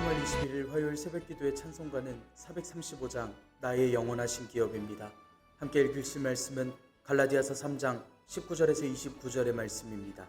3월 21일 화요일 새벽기도의 찬송가는 435장 나의 영원하신 기업입니다. 함께 읽으실 말씀은 갈라디아서 3장 19절에서 29절의 말씀입니다.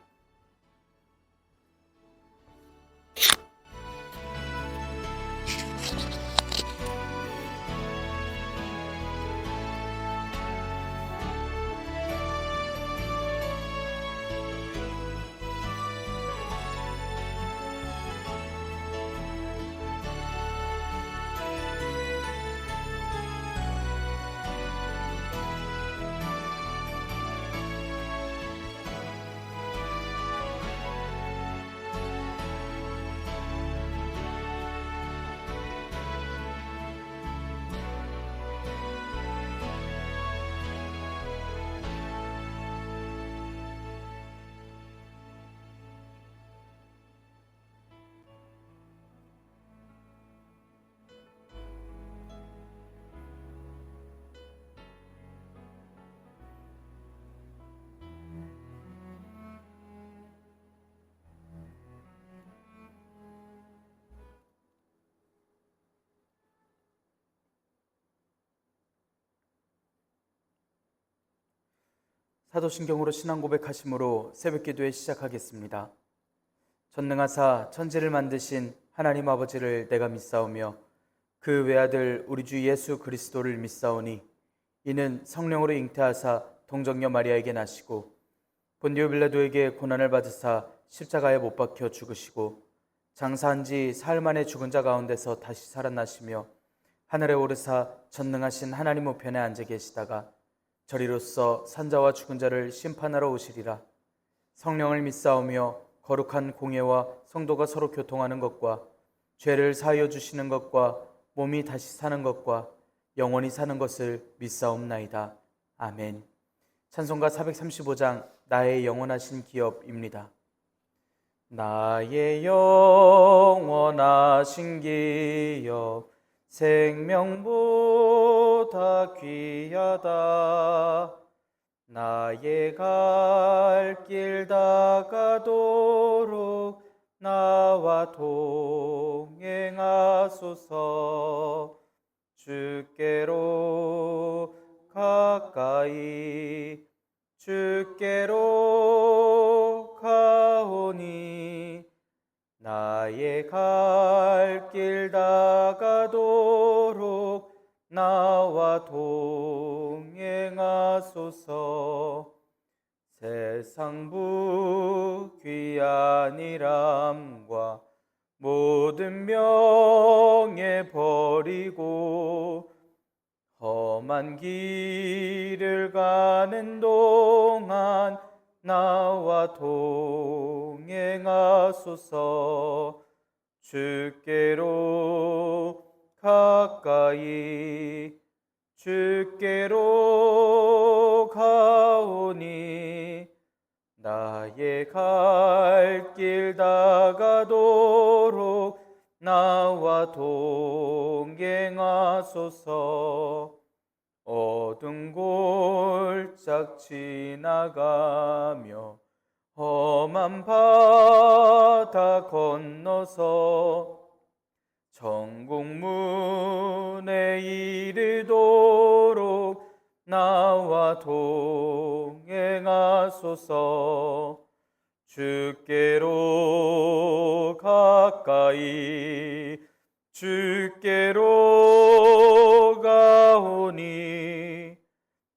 사도신경으로 신앙 고백하심으로 새벽기도에 시작하겠습니다. 전능하사 천지를 만드신 하나님 아버지를 내가 믿사오며 그 외아들 우리 주 예수 그리스도를 믿사오니 이는 성령으로 잉태하사 동정녀 마리아에게 나시고 본디오 빌라도에게 고난을 받으사 십자가에 못 박혀 죽으시고 장사한 지 사흘 만에 죽은 자 가운데서 다시 살아나시며 하늘에 오르사 전능하신 하나님 우편에 앉아 계시다가 저리로서 산자와 죽은 자를 심판하러 오시리라. 성령을 믿사오며 거룩한 공예와 성도가 서로 교통하는 것과 죄를 사하여 주시는 것과 몸이 다시 사는 것과 영원히 사는 것을 믿사옵나이다. 아멘. 찬송가 435장 나의 영원하신 기업입니다. 나의 영원하신 기업 생명보다 귀하다. 나의 갈 길 다가도록 나와 동행하소서. 주께로 가까이 주께로 가오니 나의 갈 길 다가도록 나와 동행하소서. 세상 부귀한 일함과 모든 명예 버리고 험한 길을 가는 동안 나와 동행하소서. 주께로 가까이 주께로 가오니 나의 갈 길 다가도록 나와 동행하소서. 어두운 골짝 지나가며 험한 바다 건너서 천국 문에 이르도록 나와 동행하소서. 주께로 가까이 주께로 가오니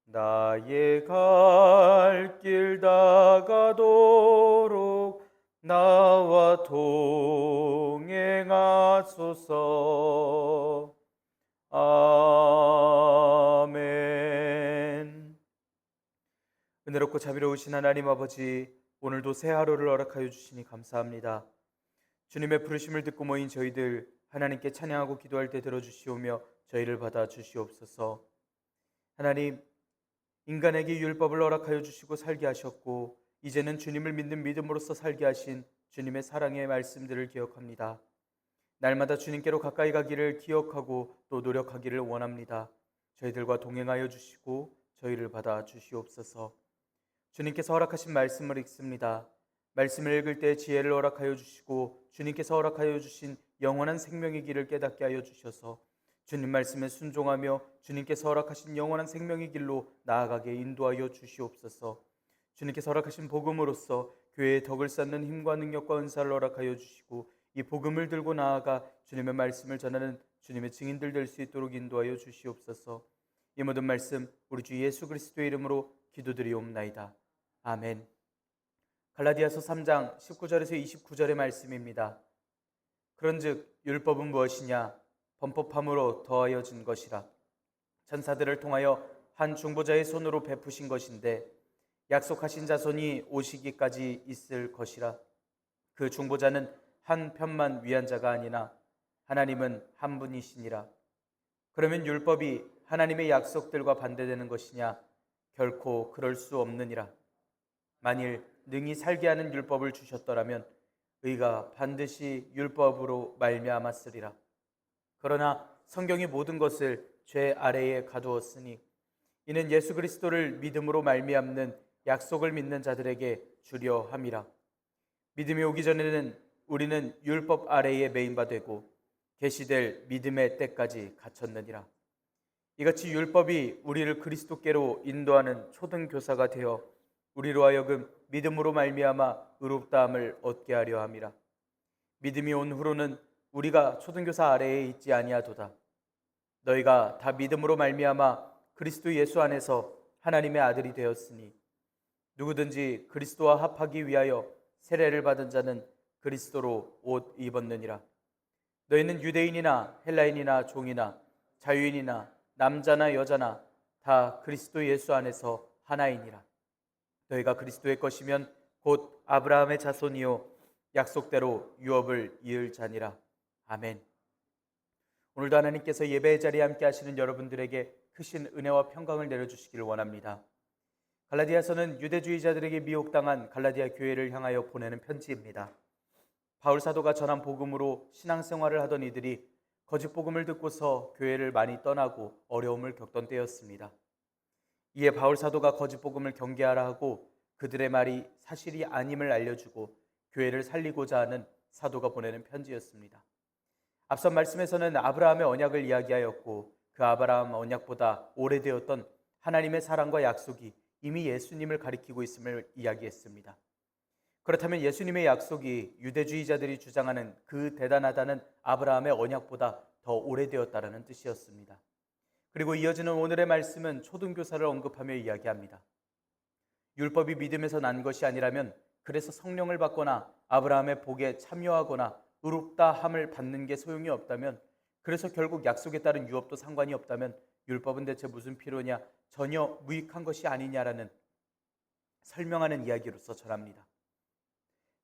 나의 갈 길 다가도록 나와 동행하소서. 아멘. 은혜롭고 자비로우신 하나님 아버지, 오늘도 새 하루를 허락하여 주시니 감사합니다. 주님의 부르심을 듣고 모인 저희들 하나님께 찬양하고 기도할 때 들어주시오며 저희를 받아 주시옵소서. 하나님, 인간에게 율법을 허락하여 주시고 살게 하셨고 이제는 주님을 믿는 믿음으로써 살게 하신 주님의 사랑의 말씀들을 기억합니다. 날마다 주님께로 가까이 가기를 기억하고 또 노력하기를 원합니다. 저희들과 동행하여 주시고 저희를 받아 주시옵소서. 주님께서 허락하신 말씀을 읽습니다. 말씀을 읽을 때 지혜를 허락하여 주시고 주님께서 허락하여 주신 영원한 생명의 길을 깨닫게 하여 주셔서 주님 말씀에 순종하며 주님께서 허락하신 영원한 생명의 길로 나아가게 인도하여 주시옵소서. 주님께서 허락하신 복음으로써 교회의 덕을 쌓는 힘과 능력과 은사를 허락하여 주시고 이 복음을 들고 나아가 주님의 말씀을 전하는 주님의 증인들 될 수 있도록 인도하여 주시옵소서. 이 모든 말씀 우리 주 예수 그리스도의 이름으로 기도드리옵나이다. 아멘. 갈라디아서 3장 19절에서 29절의 말씀입니다. 그런즉 율법은 무엇이냐? 범법함으로 더하여진 것이라. 천사들을 통하여 한 중보자의 손으로 베푸신 것인데 약속하신 자손이 오시기까지 있을 것이라. 그 중보자는 한 편만 위한 자가 아니나 하나님은 한 분이시니라. 그러면 율법이 하나님의 약속들과 반대되는 것이냐? 결코 그럴 수 없느니라. 만일 능히 살게 하는 율법을 주셨더라면 의가 반드시 율법으로 말미암았으리라. 그러나 성경이 모든 것을 죄 아래에 가두었으니 이는 예수 그리스도를 믿음으로 말미암는 약속을 믿는 자들에게 주려 함이라. 믿음이 오기 전에는 우리는 율법 아래에 매인 바 되고 계시될 믿음의 때까지 갇혔느니라. 이같이 율법이 우리를 그리스도께로 인도하는 초등교사가 되어 우리로 하여금 믿음으로 말미암아 의롭다함을 얻게 하려 함이라. 믿음이 온 후로는 우리가 초등교사 아래에 있지 아니하도다. 너희가 다 믿음으로 말미암아 그리스도 예수 안에서 하나님의 아들이 되었으니 누구든지 그리스도와 합하기 위하여 세례를 받은 자는 그리스도로 옷 입었느니라. 너희는 유대인이나 헬라인이나 종이나 자유인이나 남자나 여자나 다 그리스도 예수 안에서 하나이니라. 너희가 그리스도의 것이면 곧 아브라함의 자손이요 약속대로 유업을 이을 자니라. 아멘. 오늘도 하나님께서 예배의 자리에 함께 하시는 여러분들에게 크신 은혜와 평강을 내려주시기를 원합니다. 갈라디아서는 유대주의자들에게 미혹당한 갈라디아 교회를 향하여 보내는 편지입니다. 바울 사도가 전한 복음으로 신앙생활을 하던 이들이 거짓 복음을 듣고서 교회를 많이 떠나고 어려움을 겪던 때였습니다. 이에 바울 사도가 거짓 복음을 경계하라 하고 그들의 말이 사실이 아님을 알려주고 교회를 살리고자 하는 사도가 보내는 편지였습니다. 앞선 말씀에서는 아브라함의 언약을 이야기하였고 그 아브라함 언약보다 오래되었던 하나님의 사랑과 약속이 이미 예수님을 가리키고 있음을 이야기했습니다. 그렇다면 예수님의 약속이 유대주의자들이 주장하는 그 대단하다는 아브라함의 언약보다 더 오래되었다라는 뜻이었습니다. 그리고 이어지는 오늘의 말씀은 초등교사를 언급하며 이야기합니다. 율법이 믿음에서 난 것이 아니라면 그래서 성령을 받거나 아브라함의 복에 참여하거나 의롭다 함을 받는 게 소용이 없다면, 그래서 결국 약속에 따른 유업도 상관이 없다면 율법은 대체 무슨 필요냐, 전혀 무익한 것이 아니냐라는 설명하는 이야기로서 전합니다.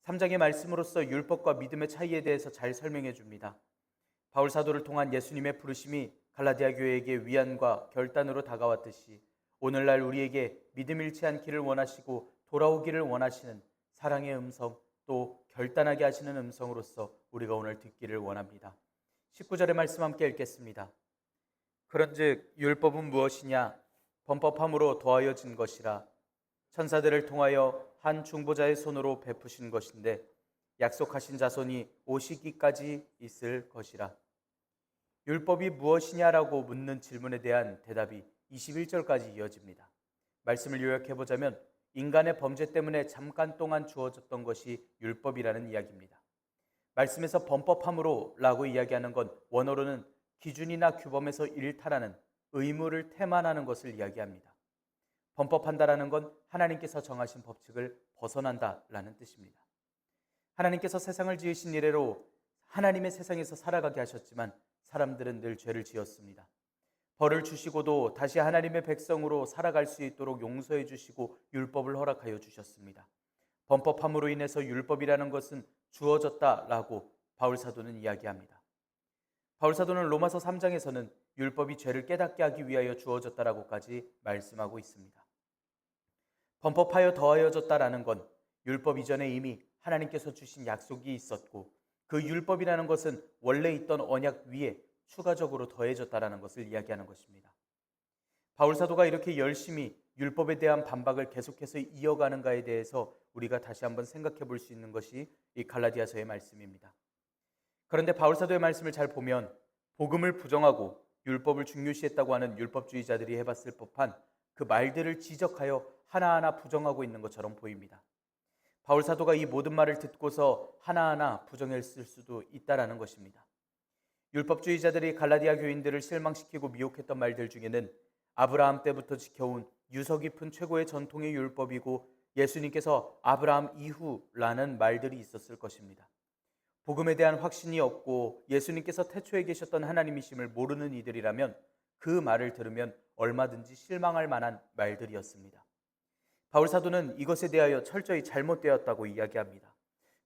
3장의 말씀으로서 율법과 믿음의 차이에 대해서 잘 설명해 줍니다. 바울 사도를 통한 예수님의 부르심이 갈라디아 교회에게 위안과 결단으로 다가왔듯이 오늘날 우리에게 믿음 잃지 않기를 원하시고 돌아오기를 원하시는 사랑의 음성, 또 결단하게 하시는 음성으로서 우리가 오늘 듣기를 원합니다. 19절의 말씀 함께 읽겠습니다. 그런즉 율법은 무엇이냐? 범법함으로 더하여진 것이라. 천사들을 통하여 한 중보자의 손으로 베푸신 것인데 약속하신 자손이 오시기까지 있을 것이라. 율법이 무엇이냐라고 묻는 질문에 대한 대답이 21절까지 이어집니다. 말씀을 요약해보자면 인간의 범죄 때문에 잠깐 동안 주어졌던 것이 율법이라는 이야기입니다. 말씀에서 범법함으로 라고 이야기하는 건 원어로는 기준이나 규범에서 일탈하는 의무를 태만하는 것을 이야기합니다. 범법한다라는 건 하나님께서 정하신 법칙을 벗어난다라는 뜻입니다. 하나님께서 세상을 지으신 이래로 하나님의 세상에서 살아가게 하셨지만 사람들은 늘 죄를 지었습니다. 벌을 주시고도 다시 하나님의 백성으로 살아갈 수 있도록 용서해 주시고 율법을 허락하여 주셨습니다. 범법함으로 인해서 율법이라는 것은 주어졌다라고 바울 사도는 이야기합니다. 바울 사도는 로마서 3장에서는 율법이 죄를 깨닫게 하기 위하여 주어졌다라고까지 말씀하고 있습니다. 범법하여 더하여졌다라는 건 율법 이전에 이미 하나님께서 주신 약속이 있었고 그 율법이라는 것은 원래 있던 언약 위에 추가적으로 더해졌다라는 것을 이야기하는 것입니다. 바울 사도가 이렇게 열심히 율법에 대한 반박을 계속해서 이어가는가에 대해서 우리가 다시 한번 생각해 볼 수 있는 것이 이 갈라디아서의 말씀입니다. 그런데 바울사도의 말씀을 잘 보면 복음을 부정하고 율법을 중요시했다고 하는 율법주의자들이 해봤을 법한 그 말들을 지적하여 하나하나 부정하고 있는 것처럼 보입니다. 바울사도가 이 모든 말을 듣고서 하나하나 부정했을 수도 있다라는 것입니다. 율법주의자들이 갈라디아 교인들을 실망시키고 미혹했던 말들 중에는 아브라함 때부터 지켜온 유서 깊은 최고의 전통의 율법이고 예수님께서 아브라함 이후라는 말들이 있었을 것입니다. 복음에 대한 확신이 없고 예수님께서 태초에 계셨던 하나님이심을 모르는 이들이라면 그 말을 들으면 얼마든지 실망할 만한 말들이었습니다. 바울 사도는 이것에 대하여 철저히 잘못되었다고 이야기합니다.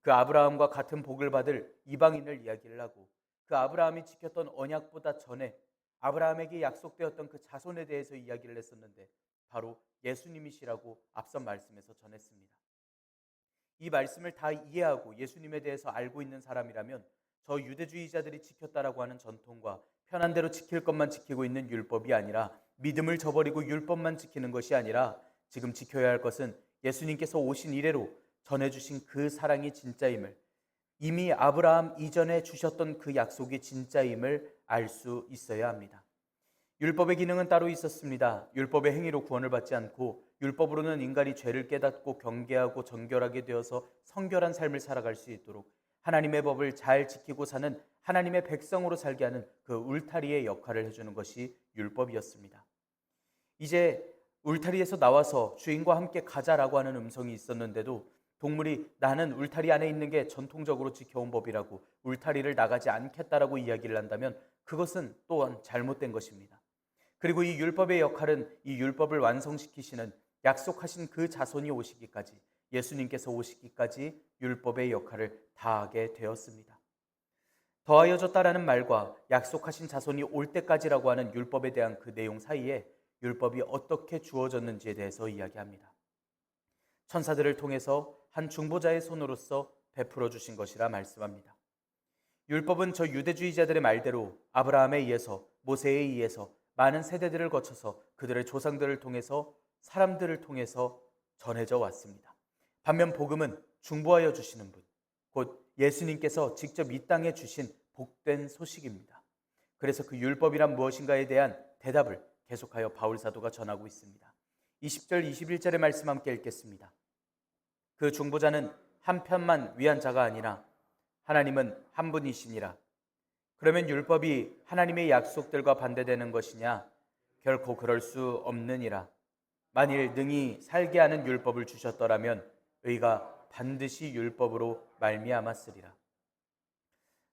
그 아브라함과 같은 복을 받을 이방인을 이야기를 하고 그 아브라함이 지켰던 언약보다 전에 아브라함에게 약속되었던 그 자손에 대해서 이야기를 했었는데 바로 예수님이시라고 앞선 말씀에서 전했습니다. 이 말씀을 다 이해하고 예수님에 대해서 알고 있는 사람이라면 저 유대주의자들이 지켰다라고 하는 전통과 편한 대로 지킬 것만 지키고 있는 율법이 아니라 믿음을 저버리고 율법만 지키는 것이 아니라 지금 지켜야 할 것은 예수님께서 오신 이래로 전해주신 그 사랑이 진짜임을, 이미 아브라함 이전에 주셨던 그 약속이 진짜임을 알 수 있어야 합니다. 율법의 기능은 따로 있었습니다. 율법의 행위로 구원을 받지 않고 율법으로는 인간이 죄를 깨닫고 경계하고 정결하게 되어서 성결한 삶을 살아갈 수 있도록 하나님의 법을 잘 지키고 사는 하나님의 백성으로 살게 하는 그 울타리의 역할을 해주는 것이 율법이었습니다. 이제 울타리에서 나와서 주인과 함께 가자라고 하는 음성이 있었는데도 동물이 나는 울타리 안에 있는 게 전통적으로 지켜온 법이라고 울타리를 나가지 않겠다라고 이야기를 한다면 그것은 또한 잘못된 것입니다. 그리고 이 율법의 역할은 이 율법을 완성시키시는 약속하신 그 자손이 오시기까지, 예수님께서 오시기까지 율법의 역할을 다하게 되었습니다. 더하여졌다라는 말과 약속하신 자손이 올 때까지라고 하는 율법에 대한 그 내용 사이에 율법이 어떻게 주어졌는지에 대해서 이야기합니다. 천사들을 통해서 한 중보자의 손으로서 베풀어 주신 것이라 말씀합니다. 율법은 저 유대주의자들의 말대로 아브라함에 의해서, 모세에 의해서 많은 세대들을 거쳐서 그들의 조상들을 통해서, 사람들을 통해서 전해져 왔습니다. 반면 복음은 중보하여 주시는 분, 곧 예수님께서 직접 이 땅에 주신 복된 소식입니다. 그래서 그 율법이란 무엇인가에 대한 대답을 계속하여 바울 사도가 전하고 있습니다. 20절 21절의 말씀 함께 읽겠습니다. 그 중보자는 한 편만 위한 자가 아니라 하나님은 한 분이시니라. 그러면 율법이 하나님의 약속들과 반대되는 것이냐? 결코 그럴 수 없느니라. 만일 능히 살게 하는 율법을 주셨더라면 의가 반드시 율법으로 말미암았으리라.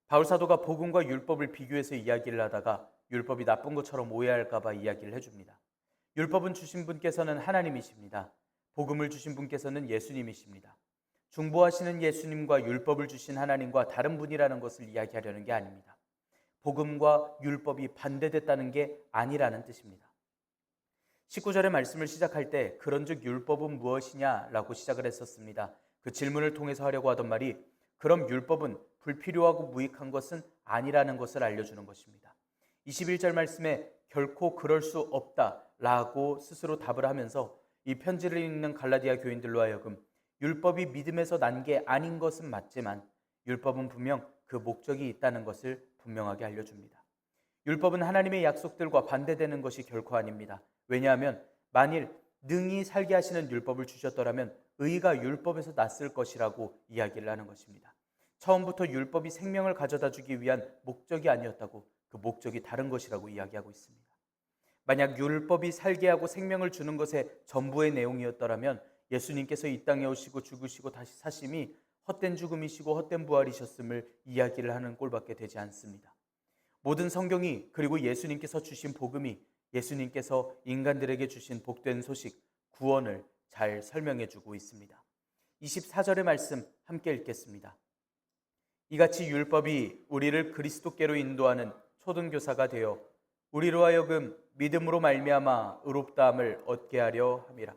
바울 사도가 복음과 율법을 비교해서 이야기를 하다가 율법이 나쁜 것처럼 오해할까 봐 이야기를 해줍니다. 율법은 주신 분께서는 하나님이십니다. 복음을 주신 분께서는 예수님이십니다. 중보하시는 예수님과 율법을 주신 하나님과 다른 분이라는 것을 이야기하려는 게 아닙니다. 복음과 율법이 반대됐다는 게 아니라는 뜻입니다. 19절의 말씀을 시작할 때 그런즉 율법은 무엇이냐라고 시작을 했었습니다. 그 질문을 통해서 하려고 하던 말이 그럼 율법은 불필요하고 무익한 것은 아니라는 것을 알려주는 것입니다. 21절 말씀에 결코 그럴 수 없다라고 스스로 답을 하면서 이 편지를 읽는 갈라디아 교인들로 하여금 율법이 믿음에서 난 게 아닌 것은 맞지만 율법은 분명 그 목적이 있다는 것을 분명하게 알려줍니다. 율법은 하나님의 약속들과 반대되는 것이 결코 아닙니다. 왜냐하면 만일 능히 살게 하시는 율법을 주셨더라면 의가 율법에서 났을 것이라고 이야기를 하는 것입니다. 처음부터 율법이 생명을 가져다 주기 위한 목적이 아니었다고, 그 목적이 다른 것이라고 이야기하고 있습니다. 만약 율법이 살게 하고 생명을 주는 것의 전부의 내용이었더라면 예수님께서 이 땅에 오시고 죽으시고 다시 사심이 헛된 죽음이시고 헛된 부활이셨음을 이야기를 하는 꼴밖에 되지 않습니다. 모든 성경이, 그리고 예수님께서 주신 복음이 예수님께서 인간들에게 주신 복된 소식, 구원을 잘 설명해 주고 있습니다. 24절의 말씀 함께 읽겠습니다. 이같이 율법이 우리를 그리스도께로 인도하는 초등교사가 되어 우리로 하여금 믿음으로 말미암아 의롭다함을 얻게 하려 함이라.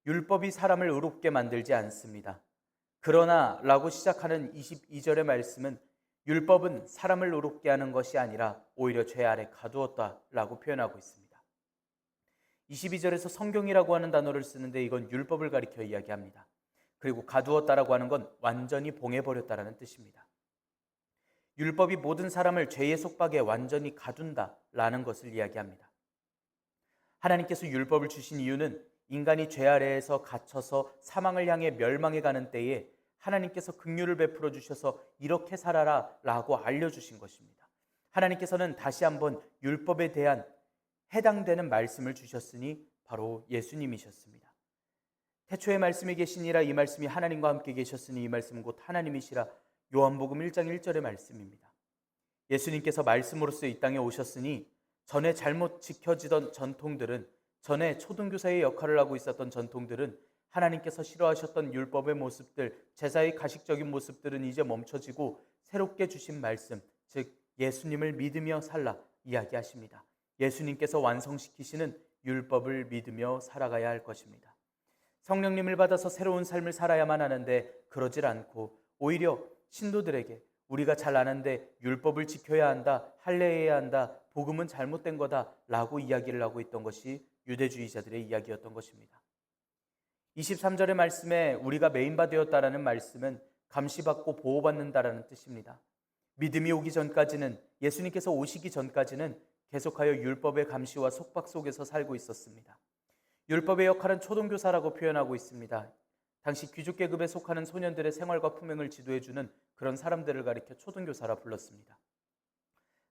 율법이 사람을 의롭게 만들지 않습니다. 그러나 라고 시작하는 22절의 말씀은 율법은 사람을 의롭게 하는 것이 아니라 오히려 죄 아래 가두었다라고 표현하고 있습니다. 22절에서 성경이라고 하는 단어를 쓰는데 이건 율법을 가리켜 이야기합니다. 그리고 가두었다라고 하는 건 완전히 봉해버렸다라는 뜻입니다. 율법이 모든 사람을 죄의 속박에 완전히 가둔다라는 것을 이야기합니다. 하나님께서 율법을 주신 이유는 인간이 죄 아래에서 갇혀서 사망을 향해 멸망해 가는 때에 하나님께서 긍휼을 베풀어 주셔서 이렇게 살아라 라고 알려주신 것입니다. 하나님께서는 다시 한번 율법에 대한 해당되는 말씀을 주셨으니 바로 예수님이셨습니다. 태초에 말씀이 계시니라, 이 말씀이 하나님과 함께 계셨으니 이 말씀은 곧 하나님이시라. 요한복음 1장 1절의 말씀입니다. 예수님께서 말씀으로서 이 땅에 오셨으니 전에 잘못 지켜지던 전통들은, 전에 초등교사의 역할을 하고 있었던 전통들은, 하나님께서 싫어하셨던 율법의 모습들, 제사의 가식적인 모습들은 이제 멈춰지고 새롭게 주신 말씀, 즉 예수님을 믿으며 살라 이야기하십니다. 예수님께서 완성시키시는 율법을 믿으며 살아가야 할 것입니다. 성령님을 받아서 새로운 삶을 살아야만 하는데 그러질 않고 오히려 신도들에게 우리가 잘 아는데 율법을 지켜야 한다, 할례해야 한다, 복음은 잘못된 거다 라고 이야기를 하고 있던 것이 유대주의자들의 이야기였던 것입니다. 23절의 말씀에 우리가 메인바 되었다라는 말씀은 감시받고 보호받는다라는 뜻입니다. 믿음이 오기 전까지는, 예수님께서 오시기 전까지는 계속하여 율법의 감시와 속박 속에서 살고 있었습니다. 율법의 역할은 초등교사라고 표현하고 있습니다. 당시 귀족계급에 속하는 소년들의 생활과 품행을 지도해주는 그런 사람들을 가리켜 초등교사라 불렀습니다.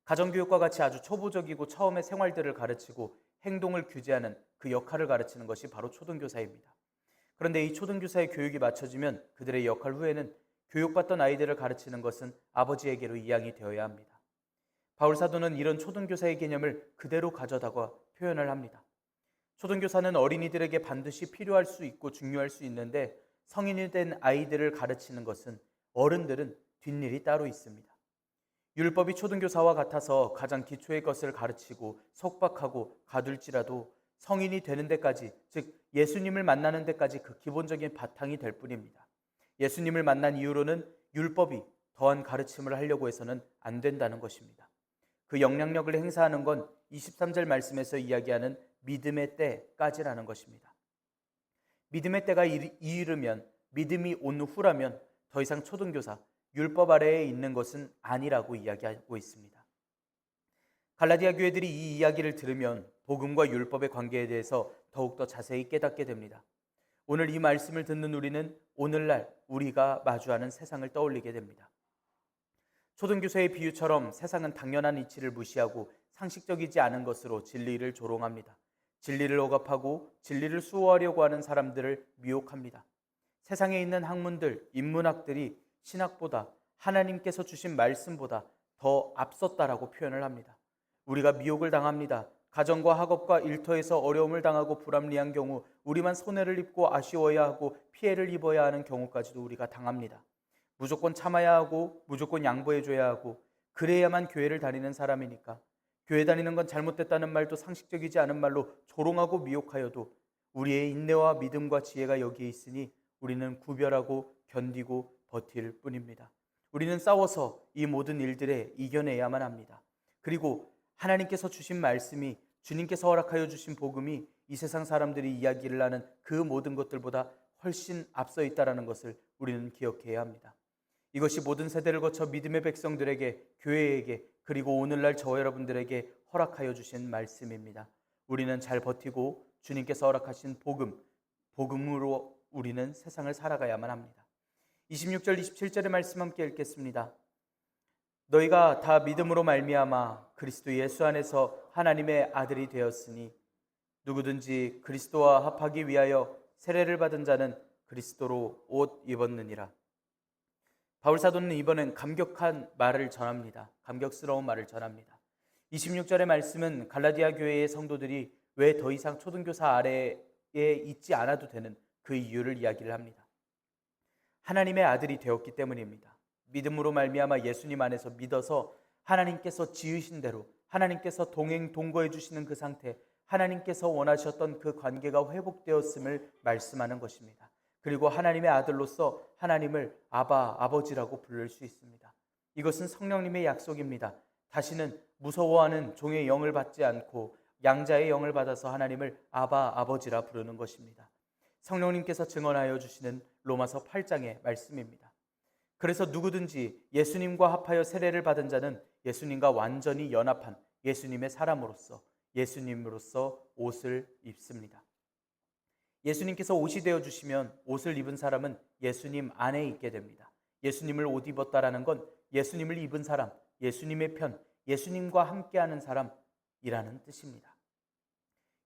가정교육과 같이 아주 초보적이고 처음에 생활들을 가르치고 행동을 규제하는 그 역할을 가르치는 것이 바로 초등교사입니다. 그런데 이 초등교사의 교육이 마쳐지면 그들의 역할 후에는 교육받던 아이들을 가르치는 것은 아버지에게로 이양이 되어야 합니다. 바울사도는 이런 초등교사의 개념을 그대로 가져다가 표현을 합니다. 초등교사는 어린이들에게 반드시 필요할 수 있고 중요할 수 있는데 성인이 된 아이들을 가르치는 것은, 어른들은 뒷일이 따로 있습니다. 율법이 초등교사와 같아서 가장 기초의 것을 가르치고 속박하고 가둘지라도 성인이 되는 데까지, 즉 예수님을 만나는 데까지 그 기본적인 바탕이 될 뿐입니다. 예수님을 만난 이후로는 율법이 더한 가르침을 하려고 해서는 안 된다는 것입니다. 그 영향력을 행사하는 건 23절 말씀에서 이야기하는 믿음의 때까지라는 것입니다. 믿음의 때가 이르면, 믿음이 온 후라면 더 이상 초등교사, 율법 아래에 있는 것은 아니라고 이야기하고 있습니다. 갈라디아 교회들이 이 이야기를 들으면 복음과 율법의 관계에 대해서 더욱더 자세히 깨닫게 됩니다. 오늘 이 말씀을 듣는 우리는 오늘날 우리가 마주하는 세상을 떠올리게 됩니다. 초등교사의 비유처럼 세상은 당연한 이치를 무시하고 상식적이지 않은 것으로 진리를 조롱합니다. 진리를 억압하고 진리를 수호하려고 하는 사람들을 미혹합니다. 세상에 있는 학문들, 인문학들이 신학보다, 하나님께서 주신 말씀보다 더 앞섰다라고 표현을 합니다. 우리가 미혹을 당합니다. 가정과 학업과 일터에서 어려움을 당하고 불합리한 경우, 우리만 손해를 입고 아쉬워야 하고 피해를 입어야 하는 경우까지도 우리가 당합니다. 무조건 참아야 하고 무조건 양보해줘야 하고 그래야만 교회를 다니는 사람이니까, 교회 다니는 건 잘못됐다는 말도 상식적이지 않은 말로 조롱하고 미혹하여도 우리의 인내와 믿음과 지혜가 여기에 있으니 우리는 구별하고 견디고 버틸 뿐입니다. 우리는 싸워서 이 모든 일들에 이겨내야만 합니다. 그리고 하나님께서 주신 말씀이, 주님께서 허락하여 주신 복음이 이 세상 사람들이 이야기를 하는 그 모든 것들보다 훨씬 앞서 있다는 것을 우리는 기억해야 합니다. 이것이 모든 세대를 거쳐 믿음의 백성들에게, 교회에게, 그리고 오늘날 저와 여러분들에게 허락하여 주신 말씀입니다. 우리는 잘 버티고 주님께서 허락하신 복음으로 우리는 세상을 살아가야만 합니다. 26절 27절의 말씀 함께 읽겠습니다. 너희가 다 믿음으로 말미암아 그리스도 예수 안에서 하나님의 아들이 되었으니 누구든지 그리스도와 합하기 위하여 세례를 받은 자는 그리스도로 옷 입었느니라. 바울사도는 이번엔 감격한 말을 전합니다. 감격스러운 말을 전합니다. 26절의 말씀은 갈라디아 교회의 성도들이 왜 더 이상 초등교사 아래에 있지 않아도 되는 그 이유를 이야기를 합니다. 하나님의 아들이 되었기 때문입니다. 믿음으로 말미암아 예수님 안에서 믿어서 하나님께서 지으신 대로, 하나님께서 동거해 주시는 그 상태, 하나님께서 원하셨던 그 관계가 회복되었음을 말씀하는 것입니다. 그리고 하나님의 아들로서 하나님을 아버지라고 부를 수 있습니다. 이것은 성령님의 약속입니다. 다시는 무서워하는 종의 영을 받지 않고 양자의 영을 받아서 하나님을 아바 아버지라 부르는 것입니다. 성령님께서 증언하여 주시는 로마서 8장의 말씀입니다. 그래서 누구든지 예수님과 합하여 세례를 받은 자는 예수님과 완전히 연합한 예수님의 사람으로서 예수님으로서 옷을 입습니다. 예수님께서 옷이 되어 주시면 옷을 입은 사람은 예수님 안에 있게 됩니다. 예수님을 옷 입었다라는 건 예수님을 입은 사람, 예수님의 편, 예수님과 함께하는 사람이라는 뜻입니다.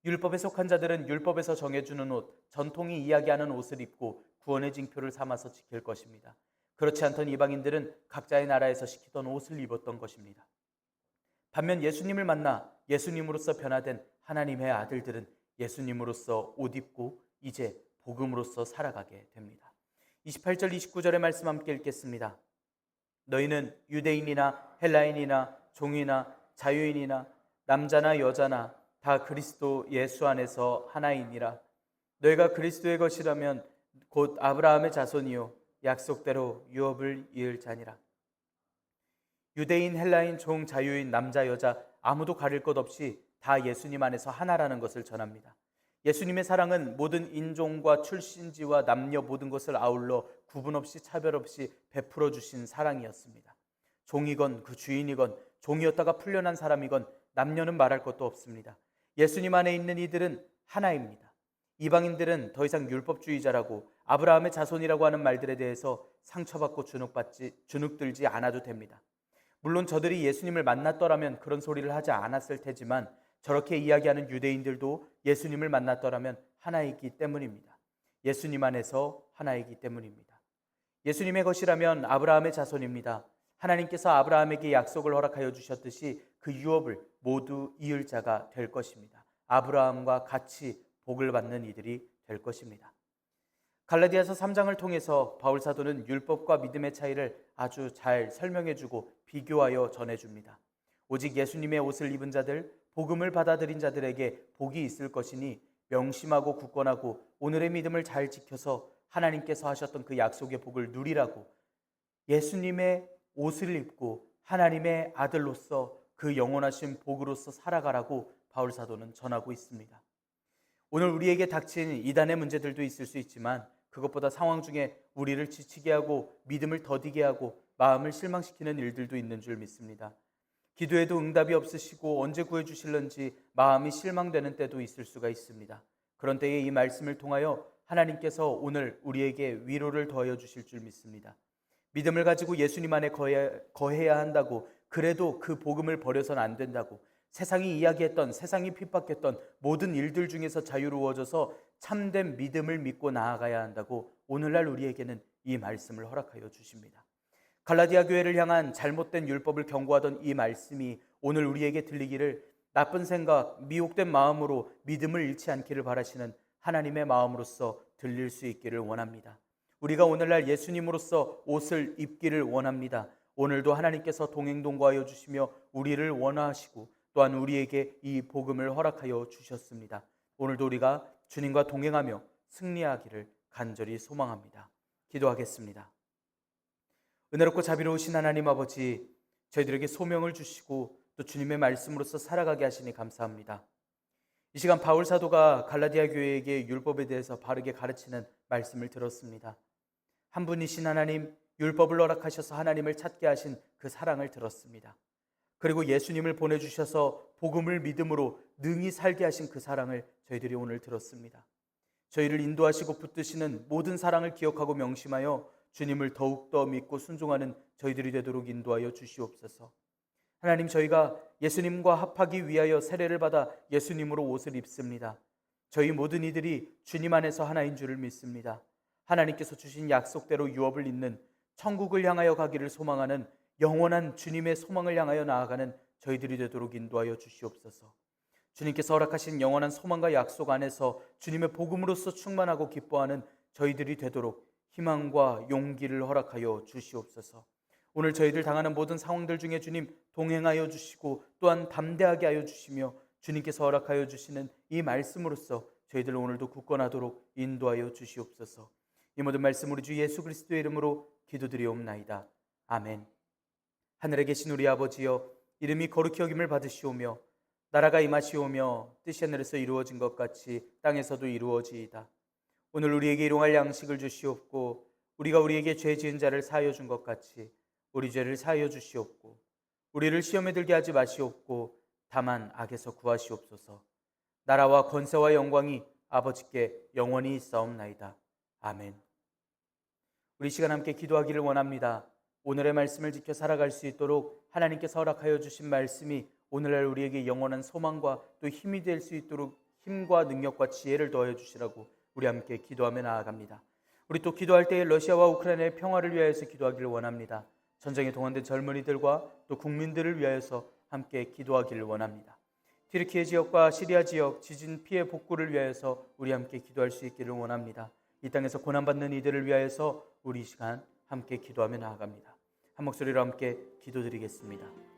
율법에 속한 자들은 율법에서 정해주는 옷, 전통이 이야기하는 옷을 입고 구원의 징표를 삼아서 지킬 것입니다. 그렇지 않던 이방인들은 각자의 나라에서 시키던 옷을 입었던 것입니다. 반면 예수님을 만나 예수님으로서 변화된 하나님의 아들들은 예수님으로서 옷 입고 이제 복음으로서 살아가게 됩니다. 28절 29절의 말씀 함께 읽겠습니다. 너희는 유대인이나 헬라인이나 종이나 자유인이나 남자나 여자나 다 그리스도 예수 안에서 하나이니라. 너희가 그리스도의 것이라면 곧 아브라함의 자손이요 약속대로 유업을 이을 자니라. 유대인, 헬라인, 종, 자유인, 남자, 여자 아무도 가릴 것 없이 다 예수님 안에서 하나라는 것을 전합니다. 예수님의 사랑은 모든 인종과 출신지와 남녀 모든 것을 아울러 구분 없이 차별 없이 베풀어 주신 사랑이었습니다. 종이건 그 주인이건 종이었다가 풀려난 사람이건 남녀는 말할 것도 없습니다. 예수님 안에 있는 이들은 하나입니다. 이방인들은 더 이상 율법주의자라고 아브라함의 자손이라고 하는 말들에 대해서 상처받고 주눅들지 않아도 됩니다. 물론 저들이 예수님을 만났더라면 그런 소리를 하지 않았을 테지만 저렇게 이야기하는 유대인들도 예수님을 만났더라면 하나이기 때문입니다. 예수님 안에서 하나이기 때문입니다. 예수님의 것이라면 아브라함의 자손입니다. 하나님께서 아브라함에게 약속을 허락하여 주셨듯이 그 유업을 모두 이을 자가 될 것입니다. 아브라함과 같이 복을 받는 이들이 될 것입니다. 갈라디아서 3장을 통해서 바울 사도는 율법과 믿음의 차이를 아주 잘 설명해주고 비교하여 전해줍니다. 오직 예수님의 옷을 입은 자들, 복음을 받아들인 자들에게 복이 있을 것이니 명심하고 굳건하고 오늘의 믿음을 잘 지켜서 하나님께서 하셨던 그 약속의 복을 누리라고 예수님의 옷을 입고 하나님의 아들로서 그 영원하신 복으로서 살아가라고 바울 사도는 전하고 있습니다. 오늘 우리에게 닥친 이단의 문제들도 있을 수 있지만 그것보다 상황 중에 우리를 지치게 하고 믿음을 더디게 하고 마음을 실망시키는 일들도 있는 줄 믿습니다. 기도에도 응답이 없으시고 언제 구해주실런지 마음이 실망되는 때도 있을 수가 있습니다. 그런 때에 이 말씀을 통하여 하나님께서 오늘 우리에게 위로를 더하여 주실 줄 믿습니다. 믿음을 가지고 예수님 안에 거해야 한다고, 그래도 그 복음을 버려서는 안 된다고, 세상이 이야기했던, 세상이 핍박했던 모든 일들 중에서 자유로워져서 참된 믿음을 믿고 나아가야 한다고 오늘날 우리에게는 이 말씀을 허락하여 주십니다. 갈라디아 교회를 향한 잘못된 율법을 경고하던 이 말씀이 오늘 우리에게 들리기를 나쁜 생각, 미혹된 마음으로 믿음을 잃지 않기를 바라시는 하나님의 마음으로서 들릴 수 있기를 원합니다. 우리가 오늘날 예수님으로서 옷을 입기를 원합니다. 오늘도 하나님께서 동행동거하여 주시며 우리를 원하시고 또한 우리에게 이 복음을 허락하여 주셨습니다. 오늘도 우리가 주님과 동행하며 승리하기를 간절히 소망합니다. 기도하겠습니다. 은혜롭고 자비로우신 하나님 아버지, 저희들에게 소명을 주시고 또 주님의 말씀으로서 살아가게 하시니 감사합니다. 이 시간 바울 사도가 갈라디아 교회에게 율법에 대해서 바르게 가르치는 말씀을 들었습니다. 한 분이신 하나님, 율법을 허락하셔서 하나님을 찾게 하신 그 사랑을 들었습니다. 그리고 예수님을 보내주셔서 복음을 믿음으로 능히 살게 하신 그 사랑을 저희들이 오늘 들었습니다. 저희를 인도하시고 붙드시는 모든 사랑을 기억하고 명심하여 주님을 더욱더 믿고 순종하는 저희들이 되도록 인도하여 주시옵소서. 하나님, 저희가 예수님과 합하기 위하여 세례를 받아 예수님으로 옷을 입습니다. 저희 모든 이들이 주님 안에서 하나인 줄을 믿습니다. 하나님께서 주신 약속대로 유업을 잇는 천국을 향하여 가기를 소망하는 영원한 주님의 소망을 향하여 나아가는 저희들이 되도록 인도하여 주시옵소서. 주님께서 허락하신 영원한 소망과 약속 안에서 주님의 복음으로서 충만하고 기뻐하는 저희들이 되도록 희망과 용기를 허락하여 주시옵소서. 오늘 저희들 당하는 모든 상황들 중에 주님 동행하여 주시고 또한 담대하게 하여 주시며 주님께서 허락하여 주시는 이 말씀으로써 저희들 오늘도 굳건하도록 인도하여 주시옵소서. 이 모든 말씀 우리 주 예수 그리스도의 이름으로 기도드리옵나이다. 아멘. 하늘에 계신 우리 아버지여, 이름이 거룩히 여김을 받으시오며 나라가 임하시오며 뜻이 하늘에서 이루어진 것 같이 땅에서도 이루어지이다. 오늘 우리에게 일용할 양식을 주시옵고 우리가 우리에게 죄 지은 자를 사하여 준 것 같이 우리 죄를 사하여 주시옵고 우리를 시험에 들게 하지 마시옵고 다만 악에서 구하시옵소서. 나라와 권세와 영광이 아버지께 영원히 있사옵나이다. 아멘. 우리 시간 함께 기도하기를 원합니다. 오늘의 말씀을 지켜 살아갈 수 있도록 하나님께서 허락하여 주신 말씀이 오늘날 우리에게 영원한 소망과 또 힘이 될 수 있도록 힘과 능력과 지혜를 더해 주시라고 우리 함께 기도하며 나아갑니다. 우리 또 기도할 때에 러시아와 우크라이나의 평화를 위하여서 기도하기를 원합니다. 전쟁에 동원된 젊은이들과 또 국민들을 위하여서 함께 기도하기를 원합니다. 튀르키예 지역과 시리아 지역 지진 피해 복구를 위하여서 우리 함께 기도할 수 있기를 원합니다. 이 땅에서 고난받는 이들을 위하여서 우리 이 시간 함께 기도하며 나아갑니다. 한 목소리로 함께 기도드리겠습니다.